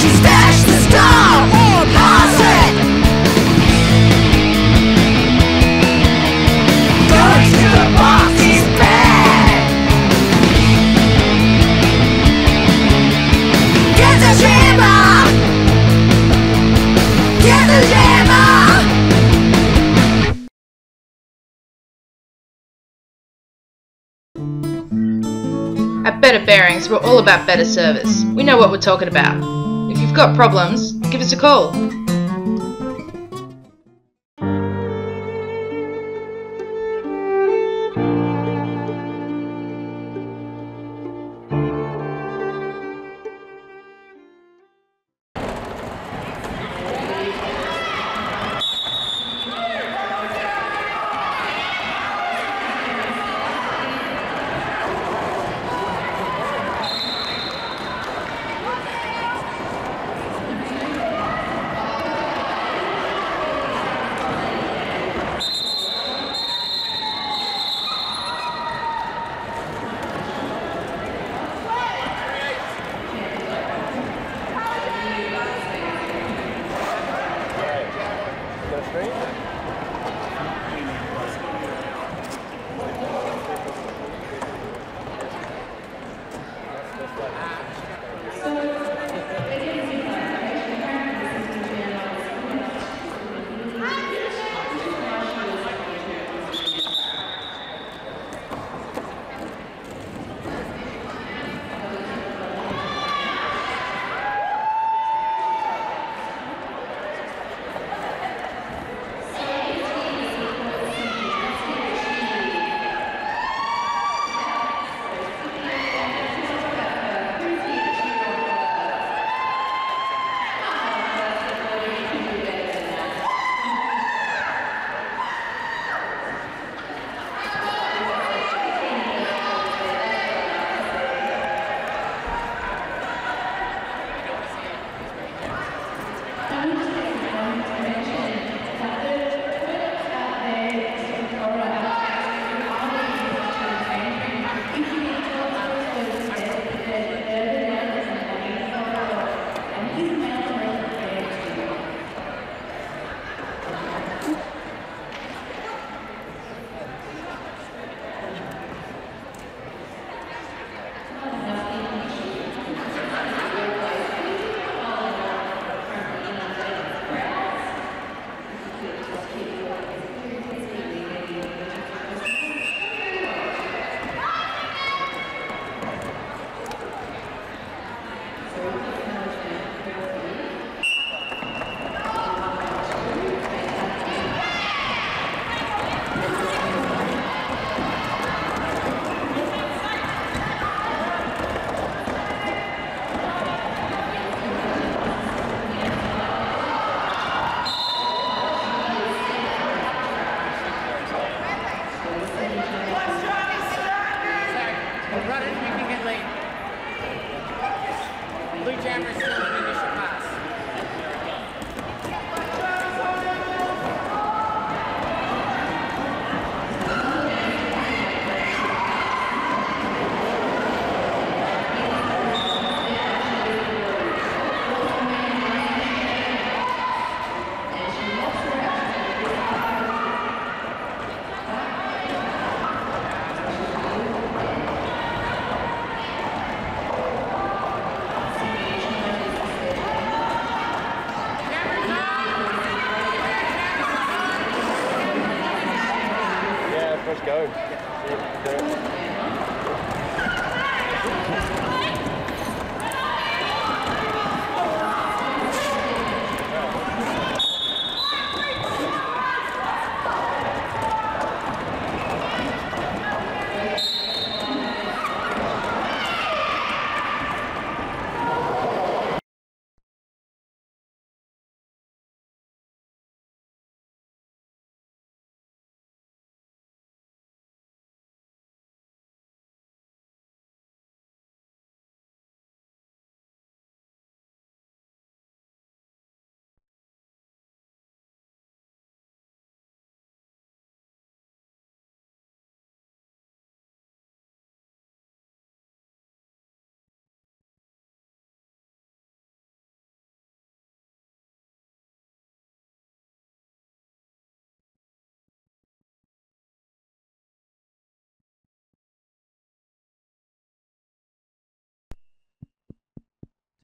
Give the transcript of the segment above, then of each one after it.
She stashed the star or pass it. Go to the boss's bed. Get the jammer. Get the jammer. At Better Bearings, we're all about better service. We know what we're talking about. If you've got problems, give us a call.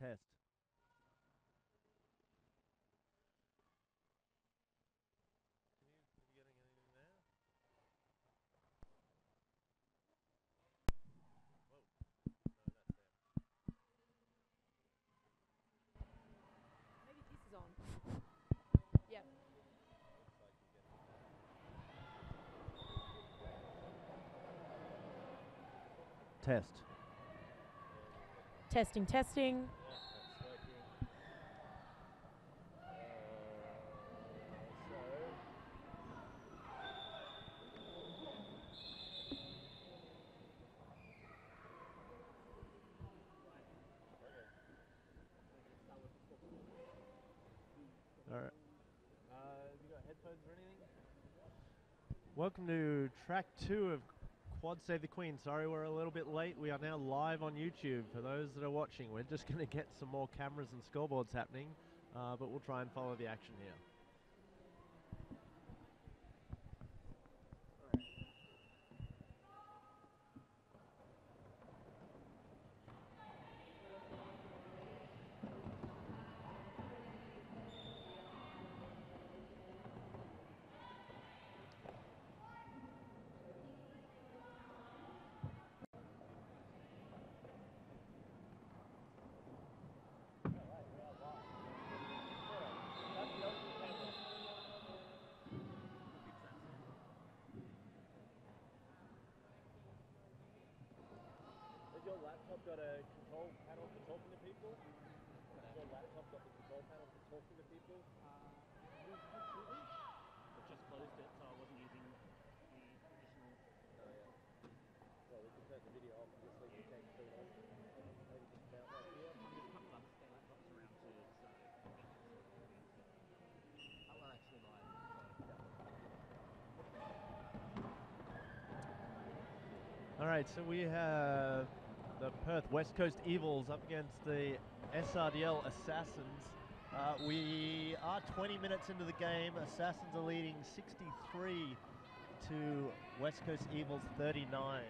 test. Are you getting anything there? Whoa. No, that's them. Maybe this is on. Yeah. Looks like you're getting it there. Test. Testing, testing. Yeah, that's working. Alright. Have you got headphones or anything? Welcome to track 2 of Quad Save the Queen. Sorry we're a little bit late. We are now live on YouTube. For those that are watching, we're just going to get some more cameras and scoreboards happening, but we'll try and follow the action here. Has your laptop got a control panel for talking to people? Has your laptop got the control panel for talking to people? I've just closed it, so I wasn't using the additional. Oh yeah. Well, we can turn the video off and just leave the text between us. Maybe just mount that here. There's a couple of other spare laptops around too, so we're actually live. All right, so we have the Perth West Coast Evils up against the SRDL Assassins. We are 20 minutes into the game. Assassins are leading 63 to West Coast Evils 39.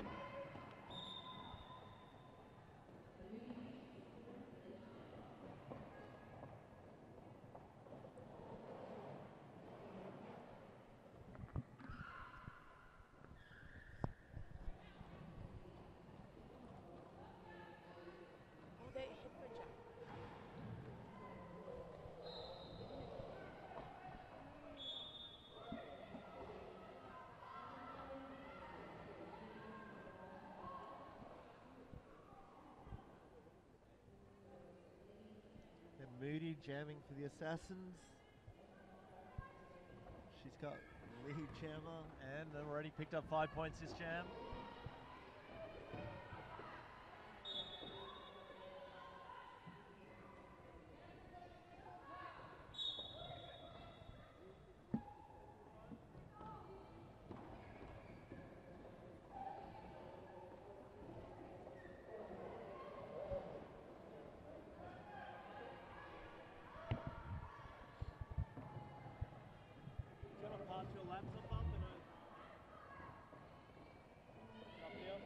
Oh, they headphone jack. And Moody jamming for the Assassins. She's got lead jammer and already picked up 5 points this jam. Gonna pass your laptop up and up here.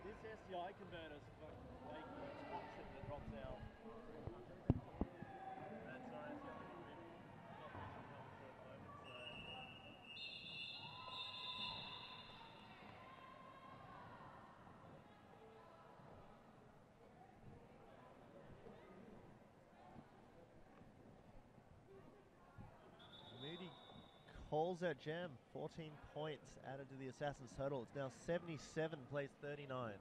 This SDI converter's fucking fake. It's hot shit that drops out. That's our SDI converter. Not pushing coming through at the moment, so. Moody calls that jam. 14 points added to the Assassin's total. It's now 77, plays 39.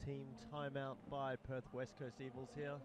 Team timeout by Perth West Coast Evils here.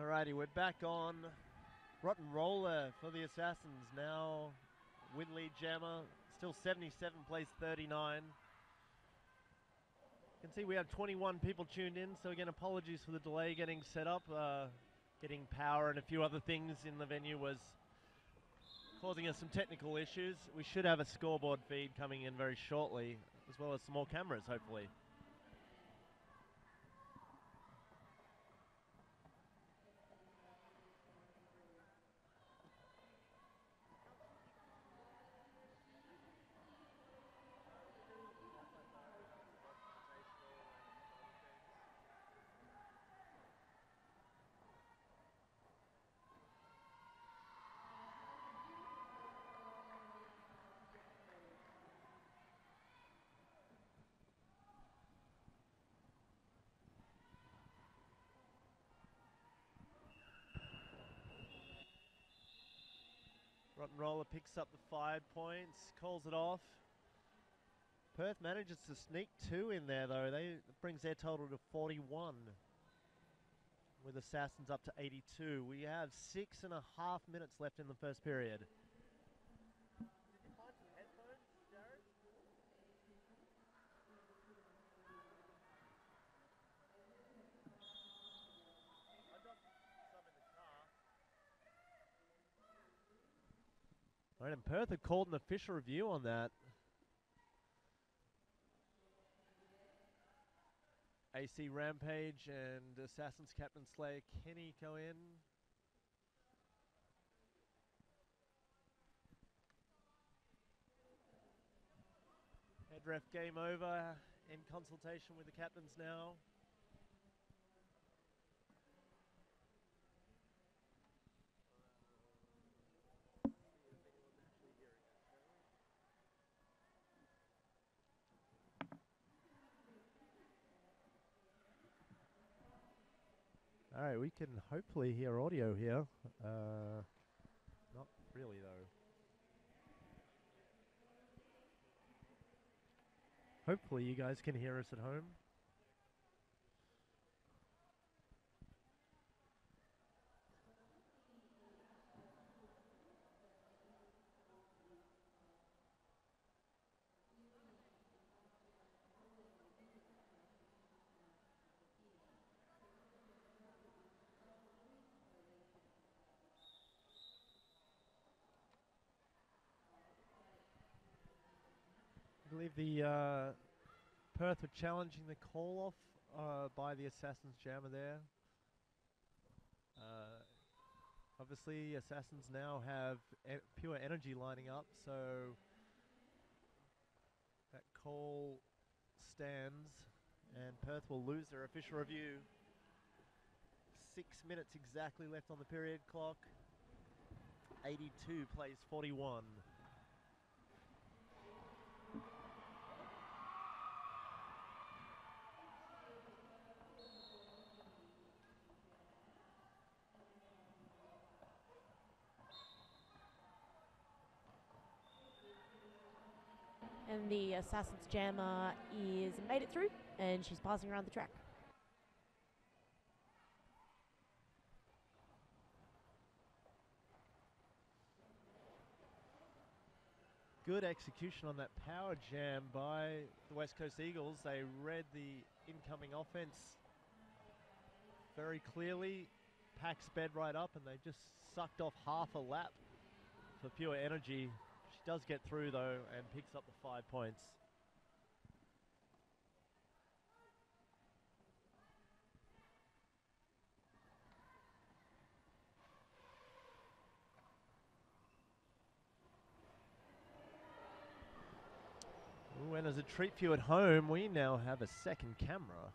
Alrighty, we're back on Rotten Roller for the Assassins now. Win lead jammer, still 77, plays 39. You can see we have 21 people tuned in, so again, apologies for the delay getting set up. Getting power and a few other things in the venue was causing us some technical issues. We should have a scoreboard feed coming in very shortly, as well as some more cameras, hopefully. Rotten Roller picks up the 5 points, calls it off. Perth manages to sneak 2 in there though. That brings their total to 41. With Assassins up to 82. We have 6.5 minutes left in the first period. Did you find some headphones, Jared? I got some in the car. Alright, and Perth had called an official review on that. AC Rampage and Assassin's Captain Slayer Kenny go in. Head ref game over, in consultation with the captains now. All right, we can hopefully hear audio here. Not really, though. Hopefully you guys can hear us at home. I believe the Perth were challenging the call-off by the Assassins jammer there. Obviously, Assassins now have pure energy lining up, so that call stands, and Perth will lose their official review. 6 minutes exactly left on the period clock. 82 plays 41. And the Assassin's Jammer is made it through, and she's passing around the track. Good execution on that power jam by the West Coast Eagles. They read the incoming offense very clearly. Pack sped right up, and they just sucked off half a lap for pure energy. She does get through though and picks up the 5 points. Ooh, and as a treat for you at home, we now have a second camera.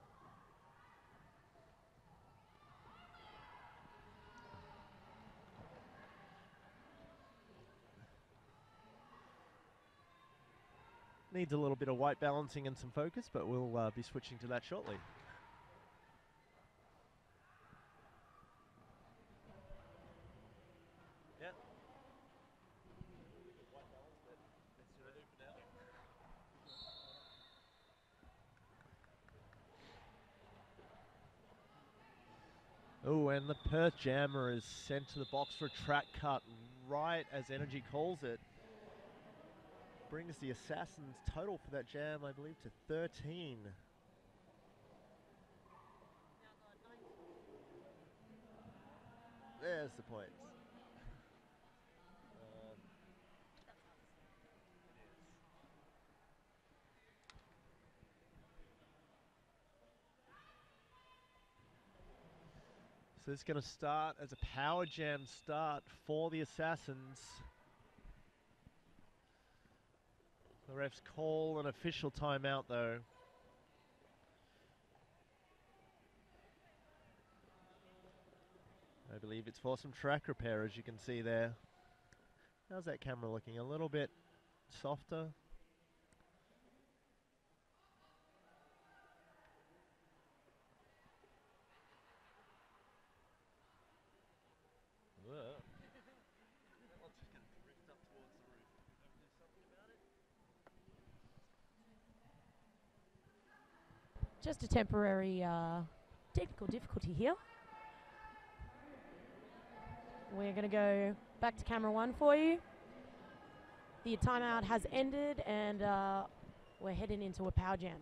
Needs a little bit of white balancing and some focus, but we'll be switching to that shortly. Yeah. Oh, and the Perth Jammer is sent to the box for a track cut right as Energy calls it. Brings the Assassins total for that jam, I believe, to 13. There's the points. So this is going to start as a power jam start for the Assassins. The refs call an official timeout though. I believe it's for some track repair, as you can see there. How's that camera looking? A little bit softer. Just a temporary technical difficulty here. We're going to go back to camera 1 for you. The timeout has ended and we're heading into a power jam.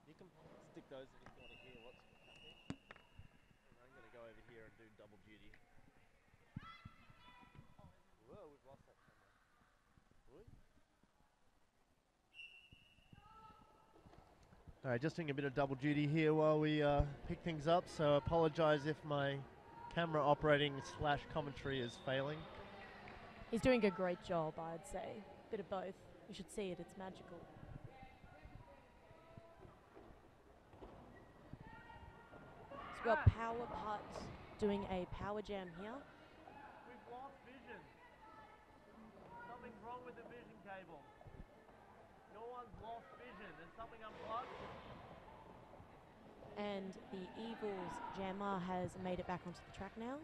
You can stick those if you want to hear what's happening. I'm going to go over here and do double duty. Whoa, we've lost that camera. Alright, just doing a bit of double duty here while we pick things up, so I apologise if my camera operating / commentary is failing. He's doing a great job, I'd say. Bit of both. You should see it, it's magical. So we've got Power Putt doing a power jam here. We've lost vision. Something's wrong with the vision cable. No one's lost vision. There's something unplugged. And the Evil's jammer has made it back onto the track now.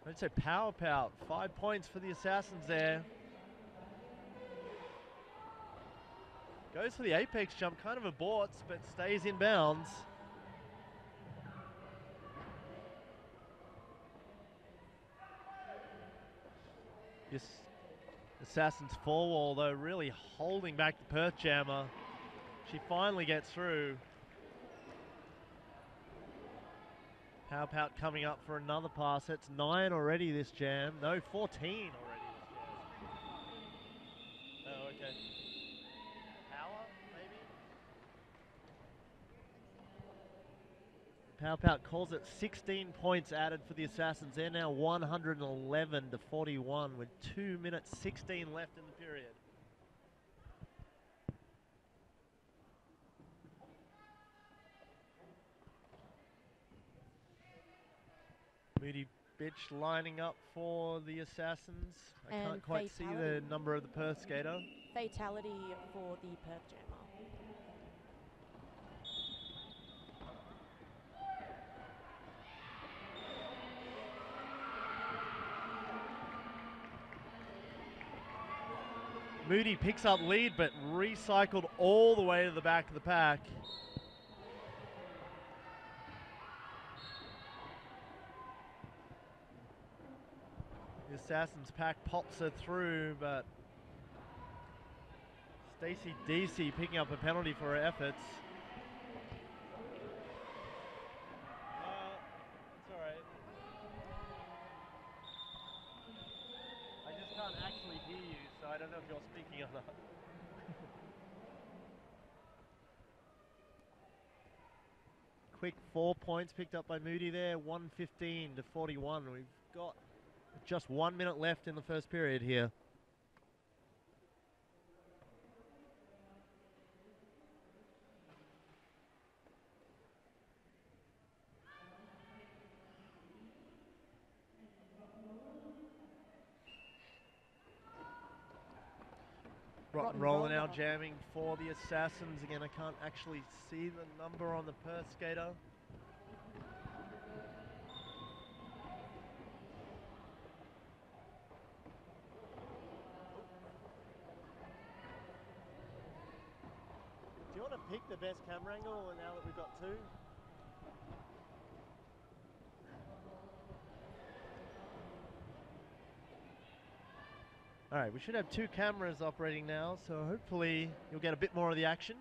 I'd say power pout. 5 points for the Assassins there. Goes for the apex jump, kind of aborts, but stays in bounds. This Assassin's four wall, though, really holding back the Perth Jammer. She finally gets through. Power Pout coming up for another pass. That's 9 already this jam. No, 14 already this jam. Oh, okay. Power, maybe? Power Pout calls it 16 points added for the Assassins. They're now 111 to 41 with 2 minutes 16 left in the period. Moody Bitch lining up for the Assassins. I And can't quite see the fatality. number of the Perth skater. Fatality for the Perth jammer. Moody picks up lead, but recycled all the way to the back of the pack. The Assassin's pack pops her through, but Stacey DC picking up a penalty for her efforts. It's all right. I just can't actually hear you, so I don't know if you're speaking or not. Quick 4 points picked up by Moody there, 115 to 41. We've got just 1 minute left in the first period here. Rotten Roller now jamming for the Assassins. Again, I can't actually see the number on the Perth skater. Do you want to pick the best camera angle now that we've got two? All right, we should have 2 cameras operating now, so hopefully you'll get a bit more of the action.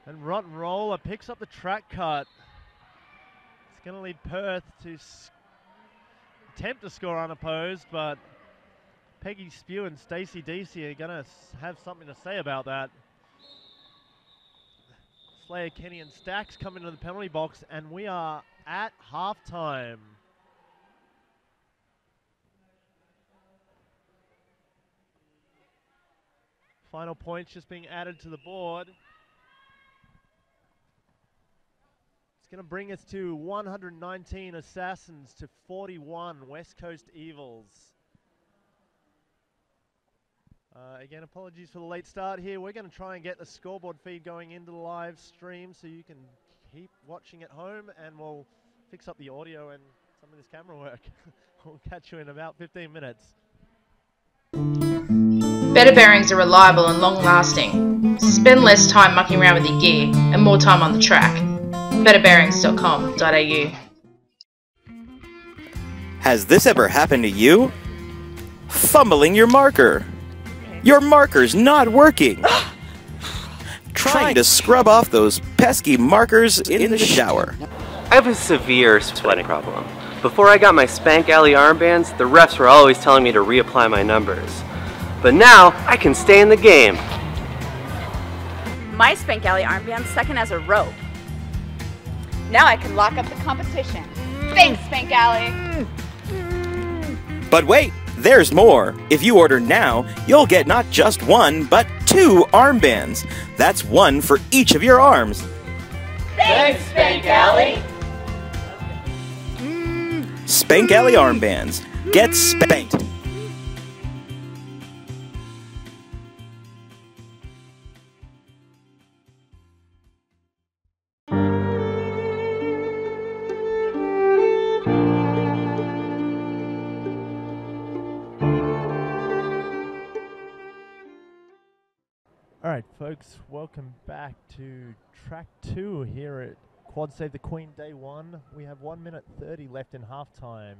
And Rotten Roller picks up the track cut. It's going to lead Perth to attempt to score unopposed, but Peggy Spew and Stacey Deasy are going to have something to say about that. Slayer, Kenny and Stacks come into the penalty box, and we are at halftime. Final points just being added to the board. It's going to bring us to 119 Assassins to 41 West Coast Evils. Again, apologies for the late start here. We're going to try and get the scoreboard feed going into the live stream so you can keep watching at home, and we'll fix up the audio and some of this camera work. We'll catch you in about 15 minutes. Better bearings are reliable and long-lasting. Spend less time mucking around with your gear and more time on the track. betterbearings.com.au. Has this ever happened to you? Fumbling your marker. Your marker's not working. Trying to scrub off those pesky markers in the shower. I have a severe sweating problem. Before I got my Spank Alley armbands, the refs were always telling me to reapply my numbers. But now, I can stay in the game. My Spank Alley armband's second as a rope. Now I can lock up the competition. Thanks, Spank Alley! But wait, there's more. If you order now, you'll get not just 1, but 2 armbands. That's 1 for each of your arms. Thanks, Spank Alley! Spank Alley armbands. Get spanked. All right, folks, welcome back to track 2 here at Quad Save the Queen Day 1. We have 1 minute 30 left in halftime.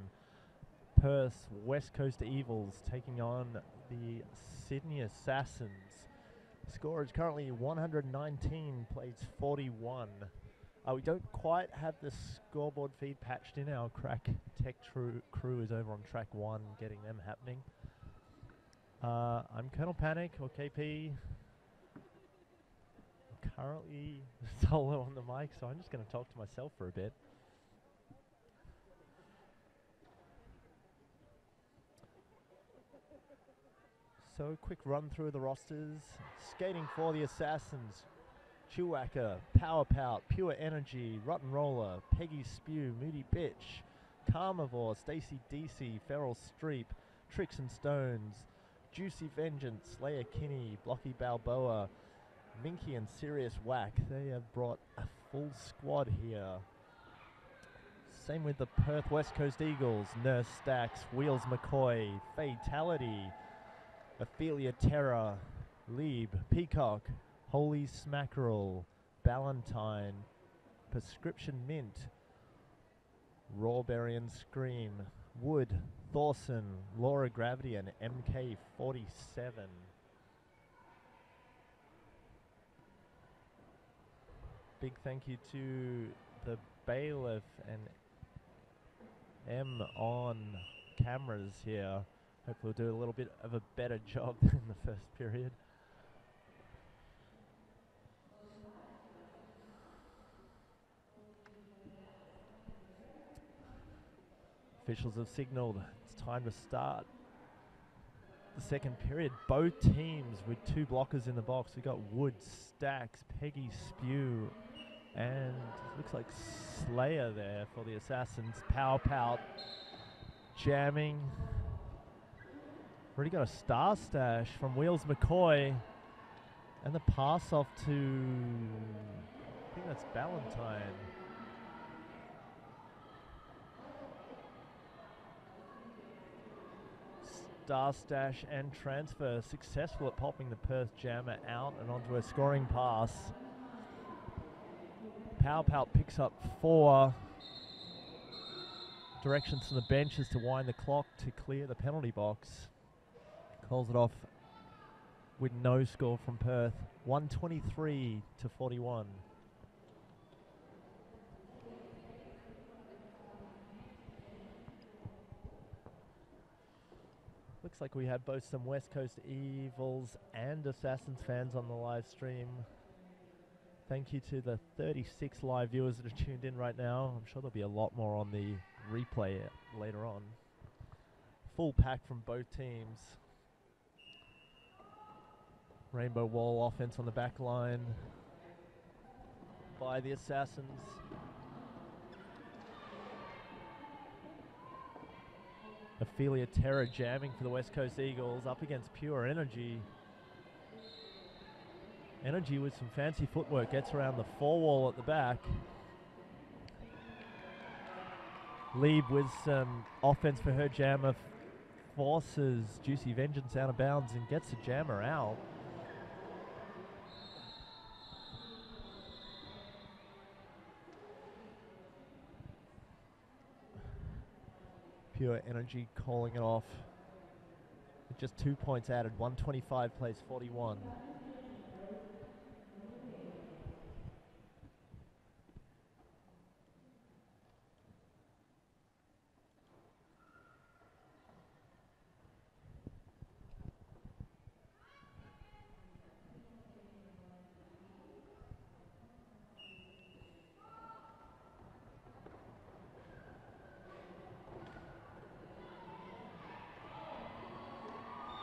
Perth West Coast Evils taking on the Sydney Assassins. Score is currently 119, plays 41. We don't quite have the scoreboard feed patched in. Our crack tech crew is over on track 1 getting them happening. I'm Colonel Panic, or KP. Currently solo on the mic, so I'm just going to talk to myself for a bit. So, quick run through the rosters. Skating for the Assassins: Chewhacker, Power Pout, Pure Energy, Rotten Roller, Peggy Spew, Moody Bitch, Carnivore, Stacey Deasy, Feral Streep, Tricks and Stones, Juicy Vengeance, Slayer Kinney, Blocky Balboa, Minky and Serious Whack. They have brought a full squad here. Same with the Perth West Coast Eagles: Nurse Stacks, Wheels McCoy, Fatality, Ophelia Terror, Lieb, Peacock, Holy Smackerel, Ballantine, Prescription Mint, Rawberry and Scream, Wood, Thorson, Laura Gravity, and MK47. Big thank you to the Bailiff and M on cameras here. Hopefully we'll do a little bit of a better job than the first period. Officials have signaled it's time to start the second period. Both teams with 2 blockers in the box. We got Wood, Stacks, Peggy Spew, and looks like Slayer there for the Assassins. Power Pout jamming. Already got a Star Stash from Wheels McCoy. And the pass off to, I think that's Ballantine. Star Stash and transfer, successful at popping the Perth jammer out and onto a scoring pass. Power Pal picks up 4. Directions from the bench is to wind the clock to clear the penalty box. Calls it off with no score from Perth. 123 to 41. Looks like we have both some West Coast Evils and Assassins fans on the live stream. Thank you to the 36 live viewers that are tuned in right now. I'm sure there'll be a lot more on the replay later on. Full pack from both teams. Rainbow Wall offense on the back line by the Assassins. Ophelia Terror jamming for the West Coast Eagles up against Pure Energy. Energy with some fancy footwork gets around the 4 wall at the back. Lieb with some offense for her jammer forces Juicy Vengeance out of bounds and gets the jammer out. Pure Energy calling it off. With just 2 points added, 125 plays 41.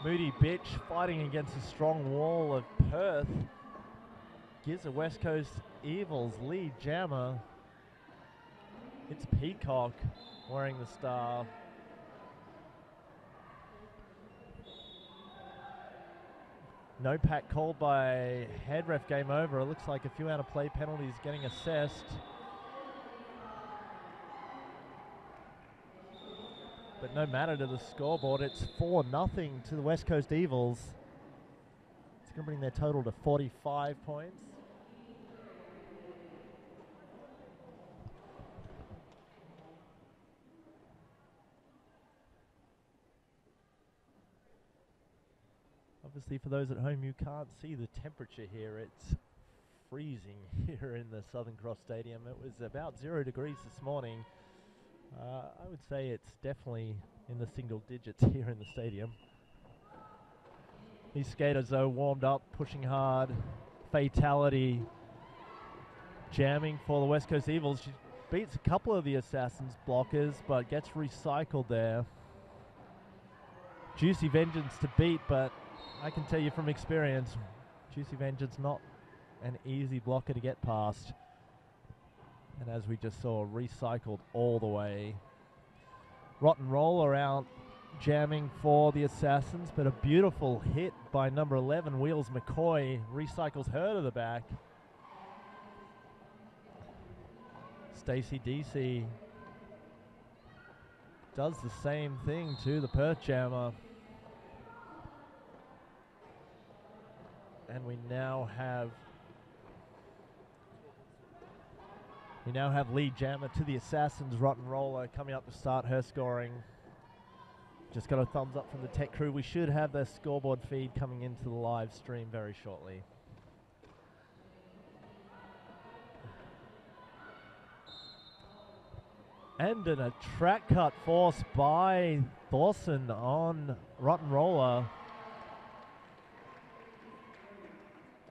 Moody Bitch fighting against a strong wall of Perth. Gives the West Coast Evils lead jammer. It's Peacock wearing the star. No pack called by head ref, game over. It looks like a few out of play penalties getting assessed. But no matter to the scoreboard, it's 4-0 to the West Coast Evils. It's going to bring their total to 45 points. Obviously, for those at home, you can't see the temperature here. It's freezing here in the Southern Cross Stadium. It was about 0 degrees this morning. I would say it's definitely in the single digits here in the stadium. These skaters, though, warmed up, pushing hard. Fatality jamming for the West Coast Evils. She beats a couple of the Assassins blockers, but gets recycled there. Juicy Vengeance to beat, but I can tell you from experience, Juicy Vengeance not an easy blocker to get past. And as we just saw, recycled all the way. Rotten Roller out jamming for the Assassins, but a beautiful hit by number 11, Wheels McCoy, recycles her to the back. Stacey DC does the same thing to the Perth jammer. And we now have lead jammer to the Assassins. Rotten Roller coming up to start her scoring. Just got a thumbs up from the tech crew. We should have the scoreboard feed coming into the live stream very shortly. And a track cut force by Thorson on Rotten Roller.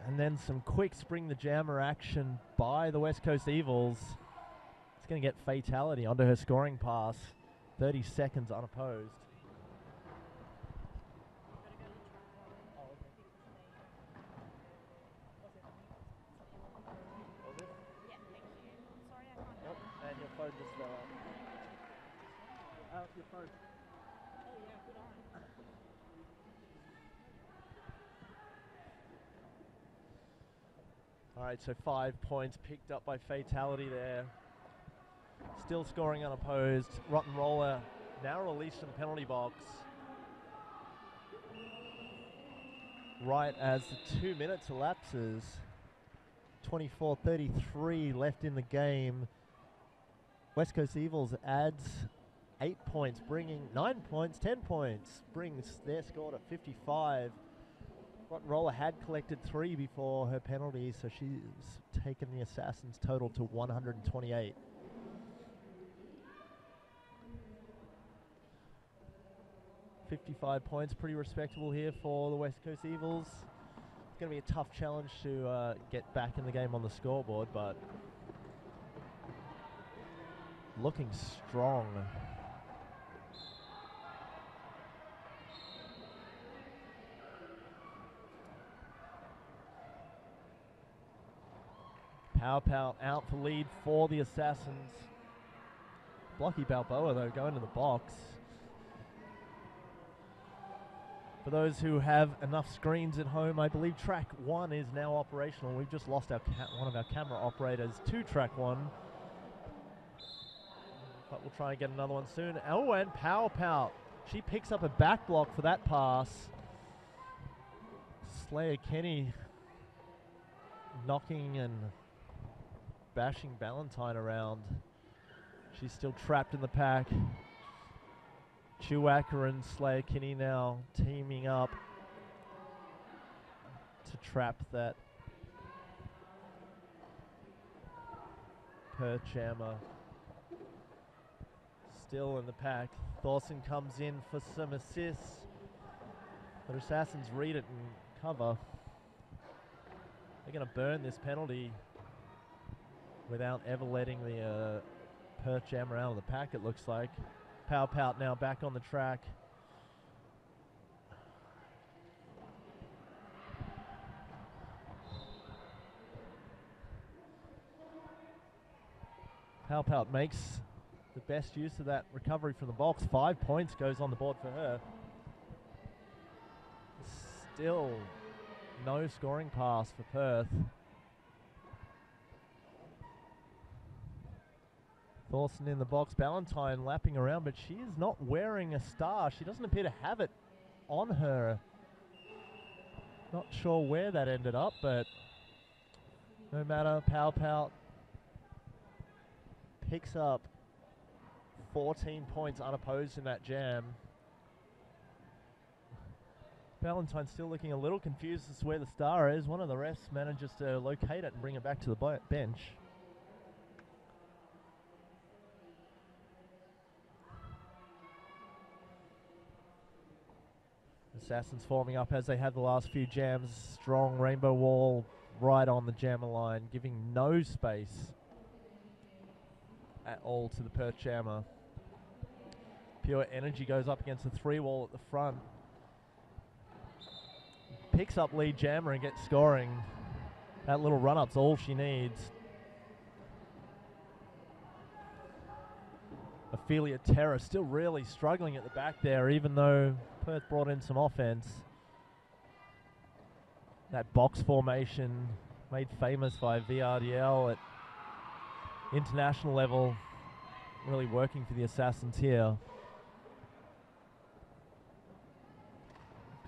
And then some quick spring the jammer action by the West Coast Evils. It's going to get Fatality onto her scoring pass. 30 seconds unopposed. And your phone just fell out. Your phone. All right, so 5 points picked up by Fatality there. Still scoring unopposed. Rotten Roller now released from the penalty box. right as the 2 minutes elapses. 24:33 left in the game. West Coast Eagles adds 8 points, bringing 9 points, 10 points, brings their score to 55. Rotten Roller had collected 3 before her penalty, so she's taken the Assassins' total to 128. $55 points, pretty respectable here for the West Coast Eagles. It's going to be a tough challenge to get back in the game on the scoreboard, but looking strong. Pow out for lead for the Assassins. Blocky Balboa, though, going to the box. For those who have enough screens at home, I believe track 1 is now operational. We've just lost our one of our camera operators to track 1. But we'll try and get another one soon. Oh, and Pow. She picks up a back block for that pass. Slayer Kenny knocking and bashing Ballantyne around. She's still trapped in the pack. Chewacca and Slayer Kinney now teaming up to trap that Perth jammer. Still in the pack. Thorson comes in for some assists, but Assassins read it and cover. They're going to burn this penalty without ever letting the Perth jammer out of the pack, it looks like. Pow now back on the track. Pow makes the best use of that recovery from the box. 5 points goes on the board for her. Still no scoring pass for Perth. Thorson in the box, Ballantyne lapping around, but she is not wearing a star. She doesn't appear to have it on her. Not sure where that ended up, but no matter, Pow picks up 14 points unopposed in that jam. Ballantyne still looking a little confused as to where the star is. One of the refs manages to locate it and bring it back to the bench. Assassins forming up as they had the last few jams. Strong rainbow wall right on the jammer line, giving no space at all to the Perth jammer. Pure Energy goes up against the 3 wall at the front. Picks up lead jammer and gets scoring. That little run-up's all she needs. Ophelia Terra still really struggling at the back there, even though Perth brought in some offense. That box formation made famous by VRDL at international level, really working for the Assassins here.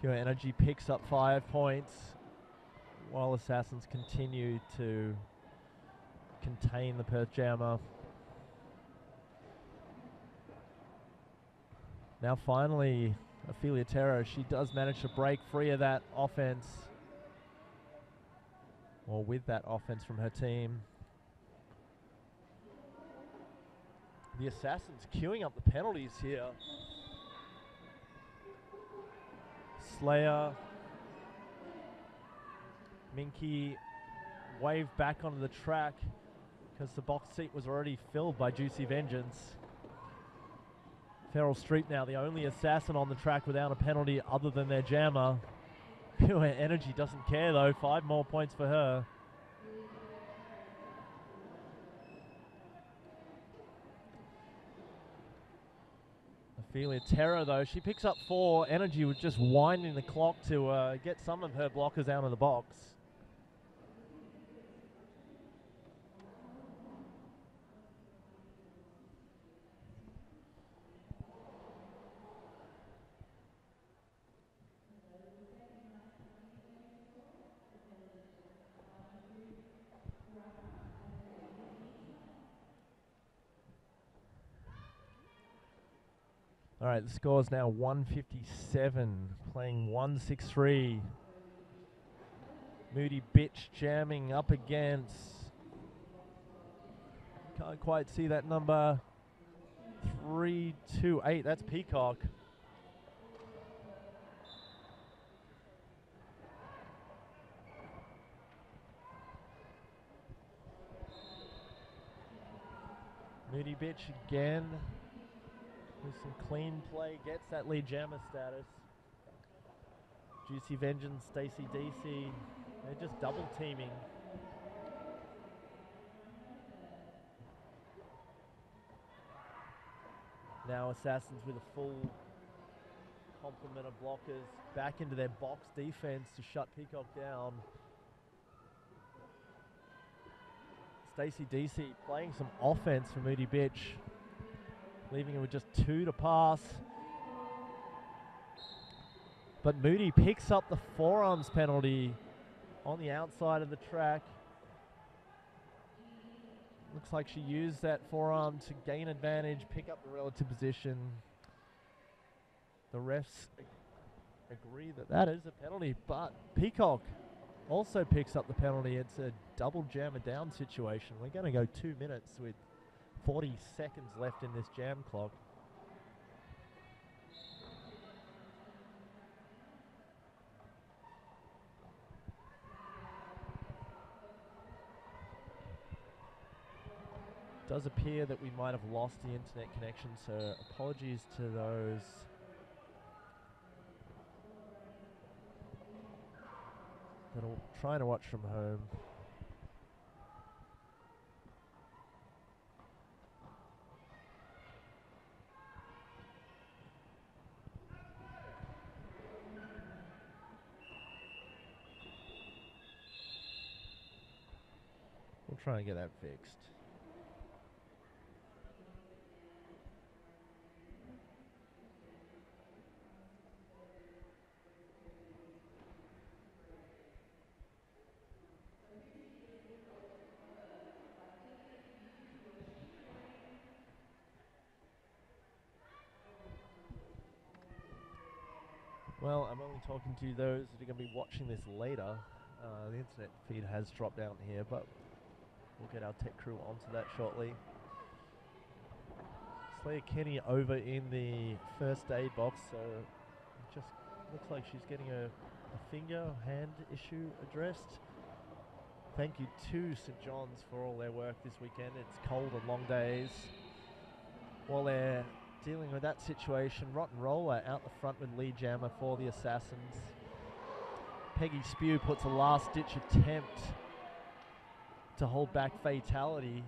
Pure Energy picks up 5 points while Assassins continue to contain the Perth jammer. Now finally, Ophelia Terra, she does manage to break free of that offense, or with that offense from her team. The Assassins queuing up the penalties here. Slayer, Minky waved back onto the track because the box seat was already filled by Juicy Vengeance. Feral Street now the only Assassin on the track without a penalty other than their jammer. Pure Energy doesn't care though, 5 more points for her. Ophelia Terra though, she picks up 4. Energy was just winding the clock to get some of her blockers out of the box. Alright, the score is now 157, playing 163. Moody Bitch jamming up against, can't quite see that number, 328, that's Peacock. Moody Bitch again with some clean play, gets that lead jammer status. Juicy Vengeance, Stacy DC, they're just double teaming. Now Assassins with a full complement of blockers back into their box defense to shut Peacock down. Stacy DC playing some offense for Moody Bitch, leaving him with just 2 to pass. But Moody picks up the forearms penalty on the outside of the track. Looks like she used that forearm to gain advantage, pick up the relative position. The refs agree that that is a penalty, but Peacock also picks up the penalty. It's a double jammer down situation. We're going to go 2 minutes with 40 seconds left in this jam clock. It does appear that we might have lost the internet connection, so apologies to those that are trying to watch from home. We'll try and get that fixed. Well, I'm only talking to those that are going to be watching this later. The internet feed has dropped down here, but we'll get our tech crew onto that shortly. Slayer Kenny over in the first aid box, so it just looks like she's getting a hand issue addressed. Thank you to St. John's for all their work this weekend. It's cold and long days. While they're dealing with that situation, Rotten Roller out the front with lead jammer for the Assassins. Peggy Spew puts a last-ditch attempt to hold back Fatality.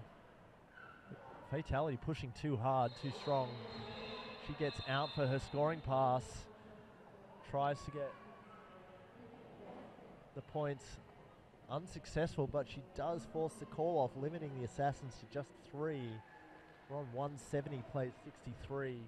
Fatality pushing too hard, too strong. She gets out for her scoring pass. Tries to get the points. Unsuccessful, but she does force the call off, limiting the Assassins to just 3. We're on 170, plays 63.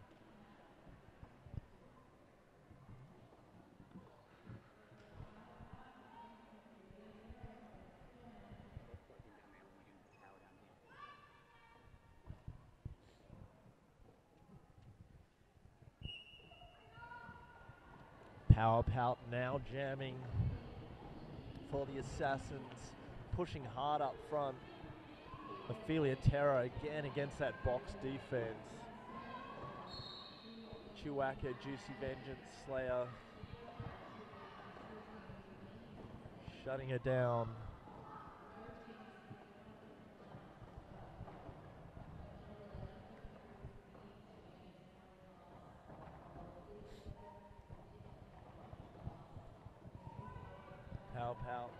Power Pout now jamming for the Assassins, pushing hard up front. Ophelia Terror again against that box defense. Chewbacca, Juicy Vengeance, Slayer shutting her down. Pow Pow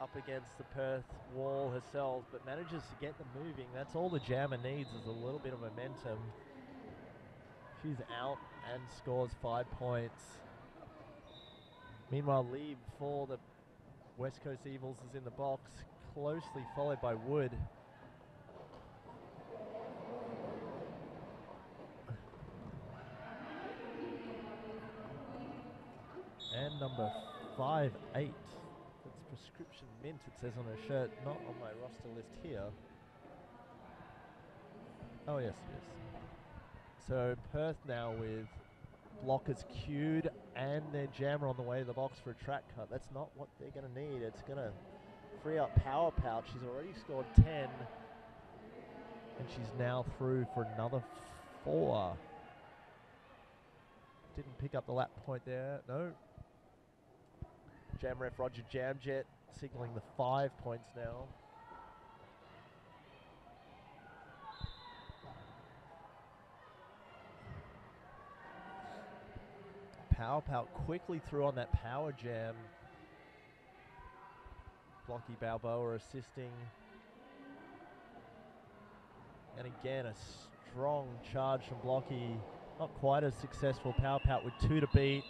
up against the Perth wall herself, but manages to get them moving. That's all the jammer needs, is a little bit of momentum. She's out and scores 5 points. Meanwhile, Lieb for the West Coast Evils is in the box, closely followed by Wood. And number 5'8". That's prescription mint, it says on her shirt, not on my roster list here. Oh yes, yes. So Perth now with blockers queued and their jammer on the way to the box for a track cut. That's not what they're going to need. It's going to free up Power Pouch. She's already scored 10. And she's now through for another 4. Didn't pick up the lap point there. No. Jam ref Roger Jamjet signaling the 5 points now. Power Pout quickly through on that power jam. Blocky Balboa assisting. And again, a strong charge from Blocky. Not quite as successful. Power Pout with 2 to beat.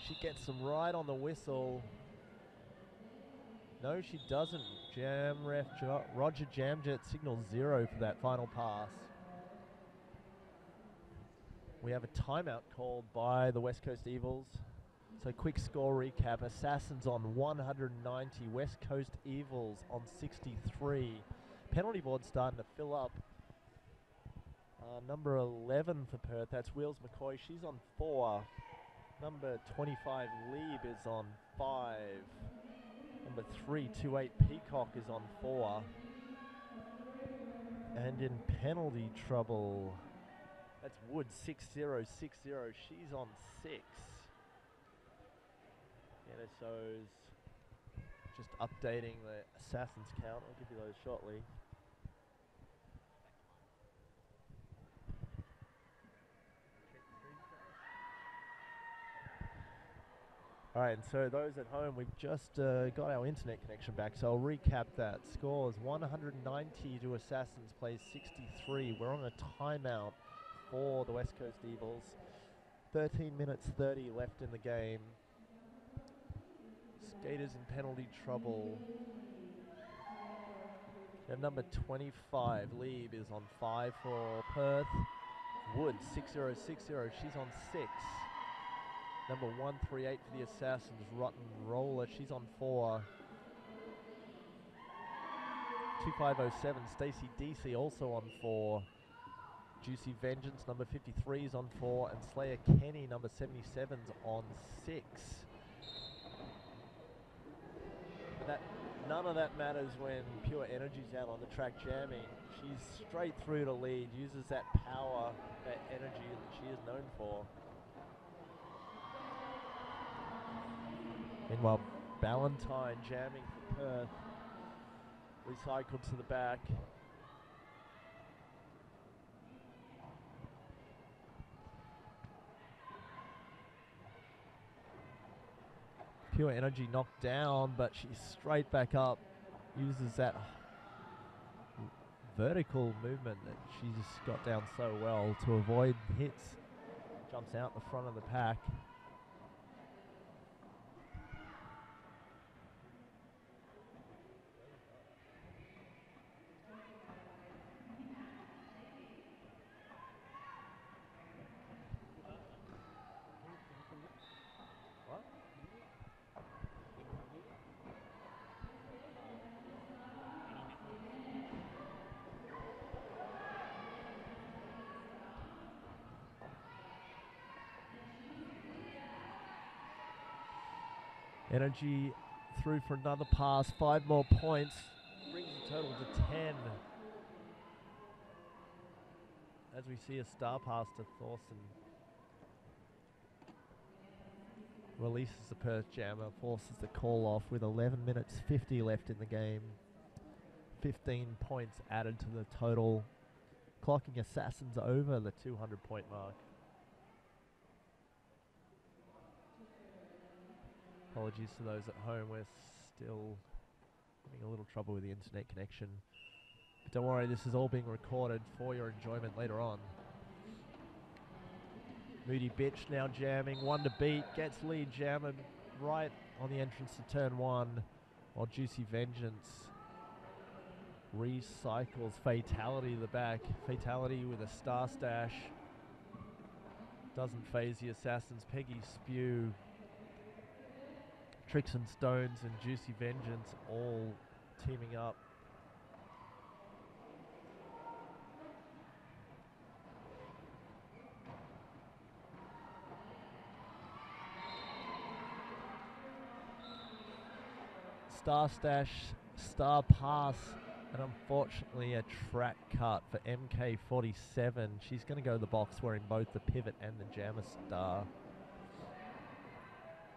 She gets them right on the whistle. No, she doesn't. Jam ref Roger Jamjet signals 0 for that final pass. We have a timeout called by the West Coast Evils. So quick score recap. Assassins on 190. West Coast Evils on 63. Penalty board starting to fill up. Number 11 for Perth, that's Wheels McCoy. She's on 4. Number 25, Lieb, is on 5. Number 328, Peacock, is on 4. And in penalty trouble, that's Wood, 6060. She's on 6. NSO's just updating the Assassins count. I'll give you those shortly. All right, and so those at home, we've just got our internet connection back, so I'll recap that. Scores 190 to Assassins, plays 63. We're on a timeout for the West Coast Evils. 13 minutes 30 left in the game. Skaters in penalty trouble. And number 25, Lieb, is on 5 for Perth. Wood, 6060, she's on 6. Number 138 for the Assassins, Rotten Roller, she's on 4. 2507, Stacey DC, also on 4. Juicy Vengeance, number 53, is on 4. And Slayer Kenny, number 77's on 6. But none of that matters when Pure Energy's out on the track jamming. She's straight through to lead, uses that power, that energy that she is known for. Meanwhile, Ballantyne jamming for Perth. Recycled to the back. Pure Energy knocked down, but she's straight back up. Uses that vertical movement that she's got down so well to avoid hits. Jumps out the front of the pack. Energy through for another pass, 5 more points, brings the total to 10. As we see a star pass to Thorson. Releases the Perth jammer, forces the call off with 11 minutes 50 left in the game. 15 points added to the total, clocking Assassins over the 200-point mark. Apologies to those at home, we're still having a little trouble with the internet connection. But don't worry, this is all being recorded for your enjoyment later on. Moody Bitch now jamming, 1 to beat, gets lead jammer right on the entrance to turn 1, while Juicy Vengeance recycles Fatality to the back. Fatality with a star stash. Doesn't phase the Assassins. Peggy Spew, Tricks and Stones and Juicy Vengeance all teaming up. Star Stash, Star Pass, and unfortunately a track cut for MK47. She's going to go to the box wearing both the pivot and the jammer star.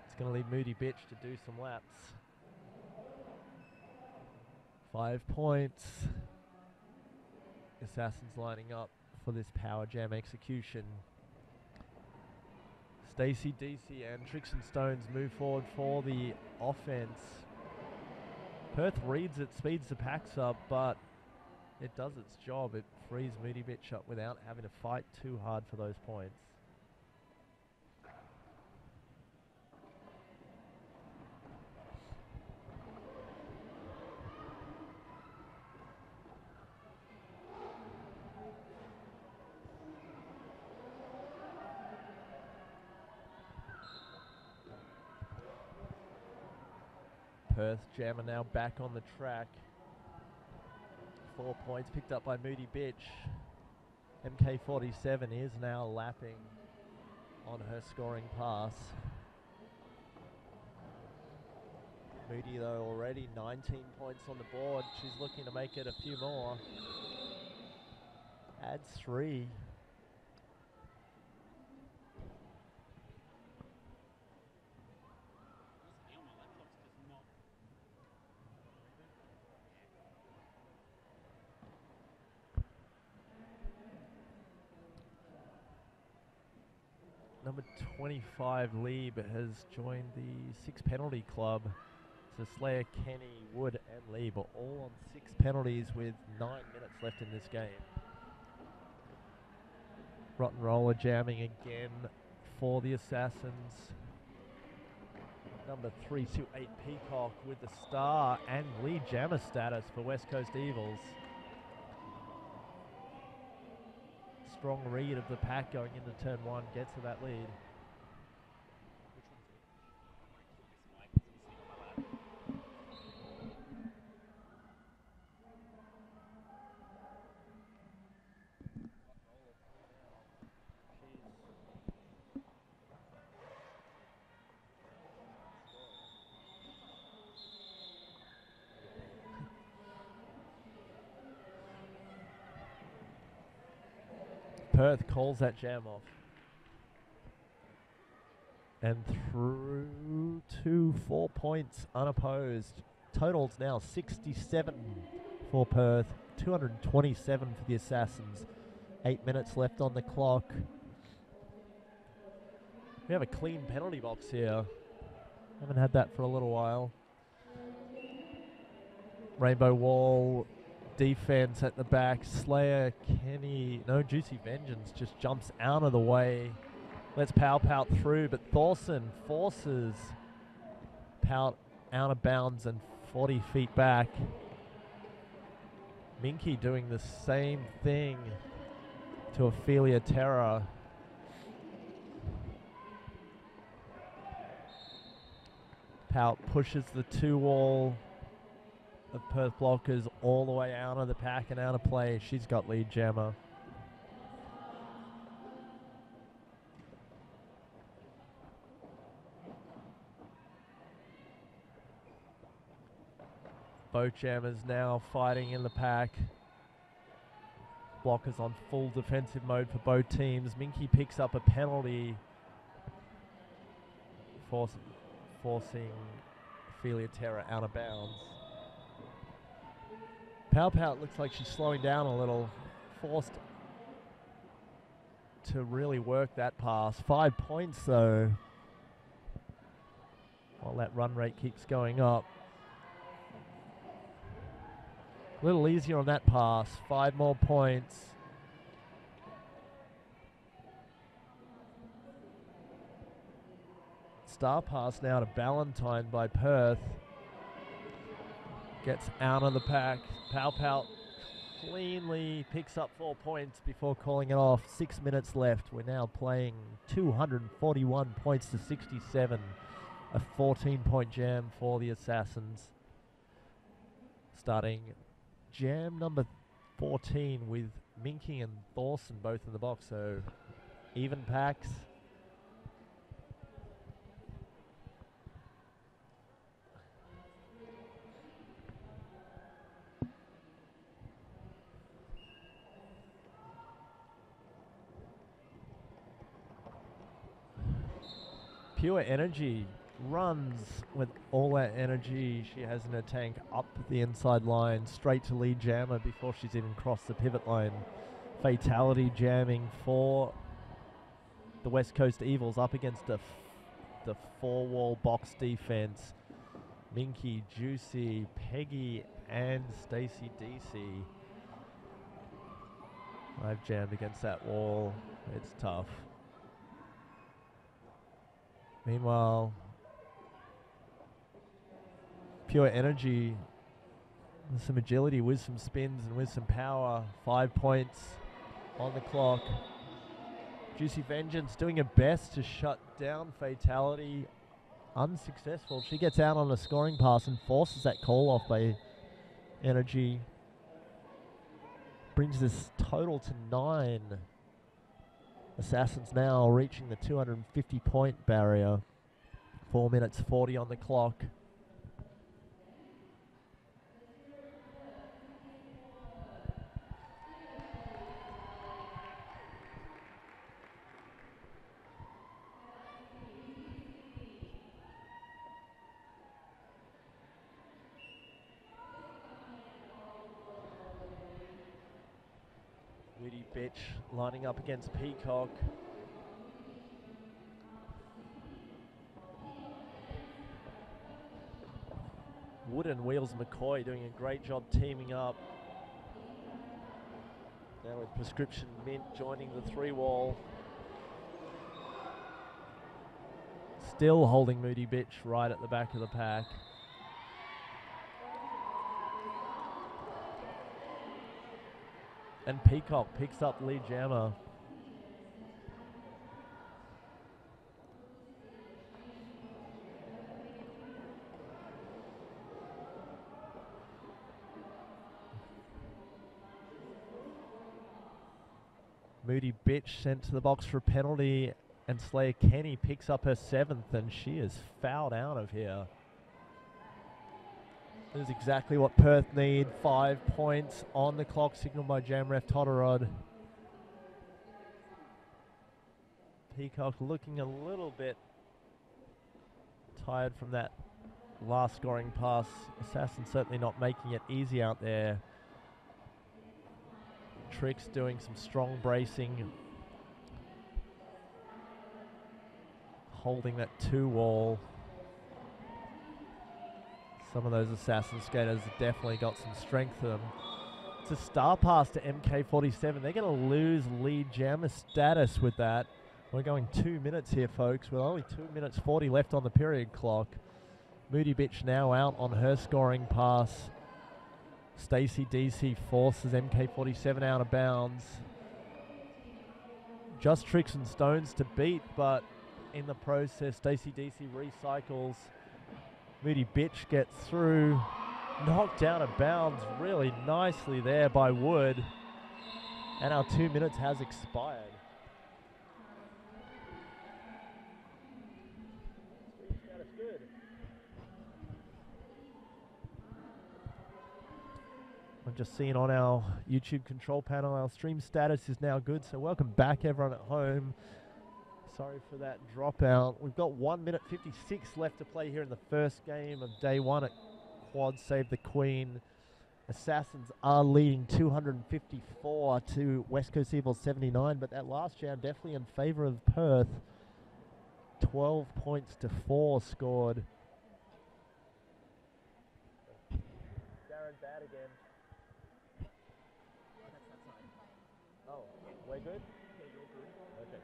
It's going to leave Moody Bitch to do some laps. 5 points. Assassins lining up for this power jam execution. Stacy, DC, and Tricks and Stones move forward for the offense. Perth reads it, speeds the packs up, but it does its job. It frees Moody Bitch up without having to fight too hard for those points. Perth jammer now back on the track. 4 points picked up by Moody Bitch. MK47 is now lapping on her scoring pass. Moody though already 19 points on the board. She's looking to make it a few more. Adds 3. Number 25, Lieb, has joined the 6 penalty club. So Slayer, Kenny, Wood, and Lieb are all on 6 penalties with 9 minutes left in this game. Rotten Roller jamming again for the Assassins. Number 328, Peacock with the star and lead jammer status for West Coast Evils. Strong read of the pack going into turn 1 gets to that lead. Perth calls that jam off. And through to 4 points unopposed. Totals now 67 for Perth, 227 for the Assassins. 8 minutes left on the clock. We have a clean penalty box here. Haven't had that for a little while. Rainbow Wall defense at the back. Slayer, Kenny, no, Juicy Vengeance just jumps out of the way. Lets Pout through, but Thorson forces Pout out of bounds and 40 feet back. Minky doing the same thing to Ophelia Terra. Pout pushes the 2 wall of Perth blockers all the way out of the pack and out of play. She's got lead jammer. Both jammers now fighting in the pack. Blockers on full defensive mode for both teams. Minky picks up a penalty, forcing Ophelia Terra out of bounds. Pout looks like she's slowing down a little. Forced to really work that pass. 5 points though, while that run rate keeps going up. A little easier on that pass. 5 more points. Star pass now to Ballantyne by Perth. Gets out of the pack. Pout cleanly picks up 4 points before calling it off. 6 minutes left. We're now playing 241 points to 67. A 14-point jam for the Assassins. Starting jam number 14 with Minky and Thorson both in the box. So even packs. Pure Energy runs with all that energy she has in her tank up the inside line, straight to lead jammer before she's even crossed the pivot line. Fatality jamming for the West Coast Evils up against the four-wall box defense. Minky, Juicy, Peggy, and Stacy DC. I've jammed against that wall. It's tough. Meanwhile, Pure Energy with some agility, with some spins, and with some power. 5 points on the clock. Juicy Vengeance doing her best to shut down Fatality. Unsuccessful. She gets out on a scoring pass and forces that call off by Energy. Brings this total to 9. Assassins now reaching the 250 point barrier. 4 minutes 40 on the clock. Moody Bitch lining up against Peacock. Wood and Wheels McCoy doing a great job teaming up. Now with Prescription Mint joining the 3-wall. Still holding Moody Bitch right at the back of the pack. And Peacock picks up lead jammer. Moody Bitch sent to the box for a penalty, and Slayer Kenny picks up her 7th, and she is fouled out of here. This is exactly what Perth need. 5 points on the clock, signaled by Jam Ref Todorod. Peacock looking a little bit tired from that last scoring pass. Assassin certainly not making it easy out there. Tricks doing some strong bracing. Holding that 2-wall. Some of those Assassin skaters have definitely got some strength to them. It's a star pass to MK47. They're going to lose lead jammer status with that. We're going 2 minutes here, folks, with only 2 minutes 40 left on the period clock. Moody Bitch now out on her scoring pass. Stacy DC forces MK47 out of bounds. Just Tricks and Stones to beat, but in the process, Stacy DC recycles. Moody Bitch gets through, knocked out of bounds really nicely there by Wood. And our 2 minutes has expired. I'm just seeing on our YouTube control panel, our stream status is now good. So welcome back everyone at home. Sorry for that dropout. We've got 1 minute 56 left to play here in the first game of day 1 at Quad Save the Queen. Assassins are leading 254 to West Coast Evil 79, but that last jam definitely in favour of Perth. 12 points to 4 scored. Darren bad again. Oh, we're good? Okay.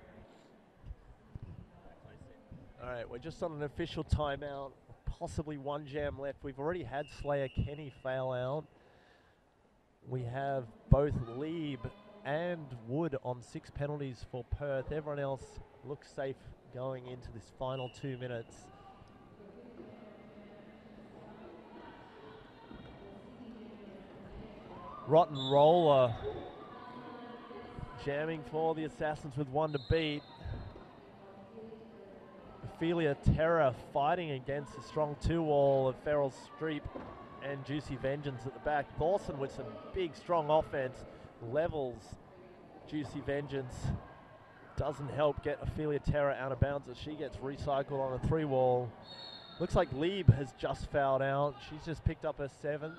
All right, we're just on an official timeout. Possibly 1 jam left. We've already had Slayer Kenny fail out. We have both Lieb and Wood on 6 penalties for Perth. Everyone else looks safe going into this final 2 minutes. Rotten Roller jamming for the Assassins with 1 to beat. Ophelia Terror fighting against the strong 2-wall of Feral Streep and Juicy Vengeance at the back. Thorson with some big strong offense levels Juicy Vengeance. doesn't help get Ophelia Terra out of bounds as she gets recycled on a 3-wall. Looks like Lieb has just fouled out. She's just picked up her 7th.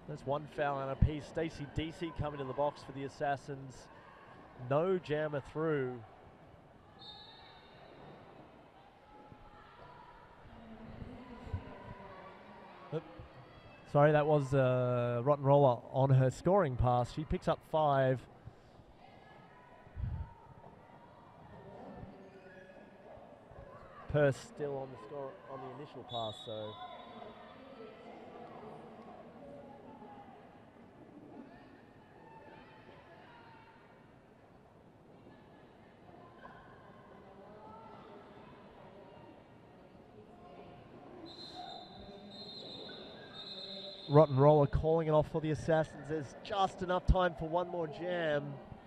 There's 1 foul and a piece. Stacey DC coming to the box for the Assassins. No jammer through. Sorry, that was Rotten Roller on her scoring pass. She picks up 5. Perth still on the score on the initial pass, so. Rotten Roller calling it off for the Assassins. There's just enough time for 1 more jam.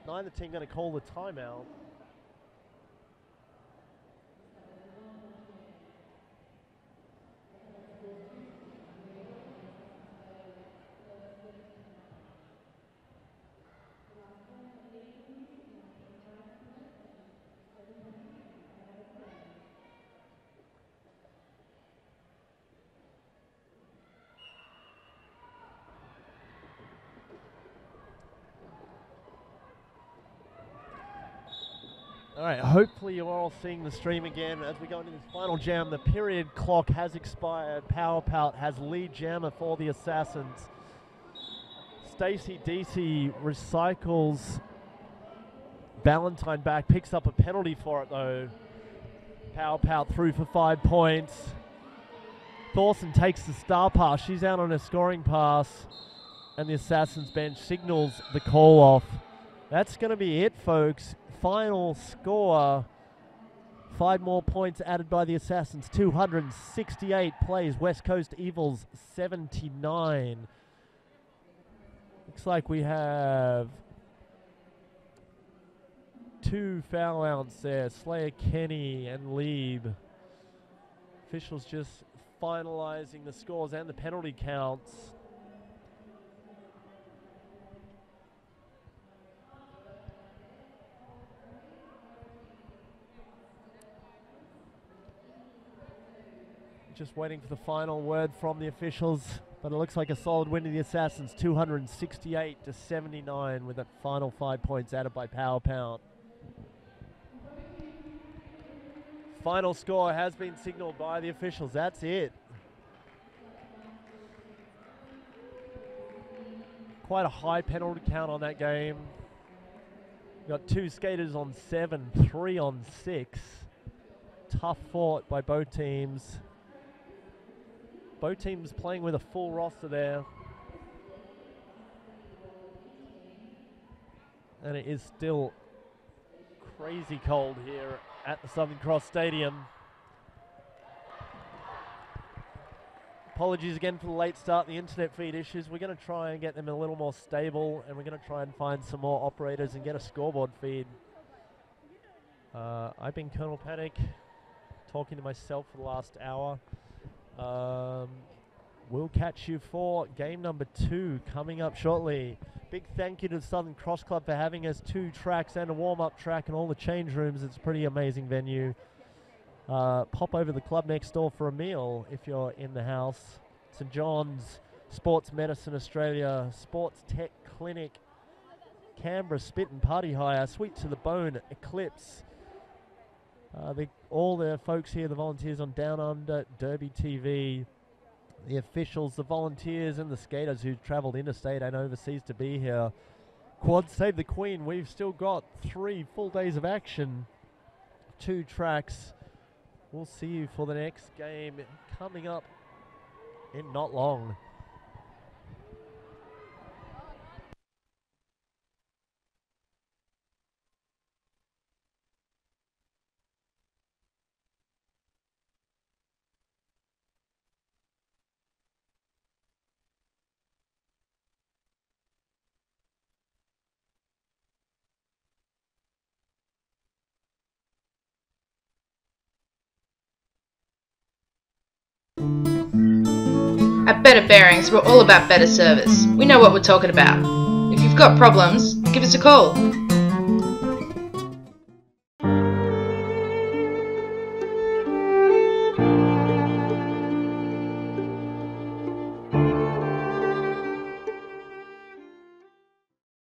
Neither team going to call the timeout. All right, hopefully you're all seeing the stream again as we go into this final jam. The period clock has expired. Power Pout has lead jammer for the Assassins. Stacey DC recycles Valentine back, picks up a penalty for it though. Power Pout through for 5 points. Thorson takes the star pass. She's out on a scoring pass. And the Assassins bench signals the call off. That's going to be it, folks. Final score. 5 more points added by the Assassins. 268 plays. West Coast Evils 79. Looks like we have 2 foul outs there. Slayer Kenny and Lieb. Officials just finalizing the scores and the penalty counts. Just waiting for the final word from the officials, but it looks like a solid win to the Assassins, 268 to 79, with that final 5 points added by Power Pound. Final score has been signaled by the officials. That's it. Quite a high penalty count on that game. Got 2 skaters on 7, 3 on 6. Tough fought by both teams. Both teams playing with a full roster there. And it is still crazy cold here at the Southern Cross Stadium. Apologies again for the late start, the internet feed issues. We're going to try and get them a little more stable, and we're going to try and find some more operators and get a scoreboard feed. I've been Colonel Panic, talking to myself for the last hour. We'll catch you for game number 2 coming up shortly. Big thank you to the Southern Cross Club for having us, 2 tracks and a warm-up track and all the change rooms. It's a pretty amazing venue. Pop over to the club next door for a meal if you're in the house. St John's, Sports Medicine Australia, Sports Tech Clinic, Canberra Spit and Party Hire, Sweet to the Bone, Eclipse. All the folks here, the volunteers on Down Under, Derby TV, the officials, the volunteers and the skaters who travelled interstate and overseas to be here. Quad Save the Queen, we've still got 3 full days of action, 2 tracks. We'll see you for the next game coming up in not long. At Better Bearings, we're all about better service. We know what we're talking about. If you've got problems, give us a call.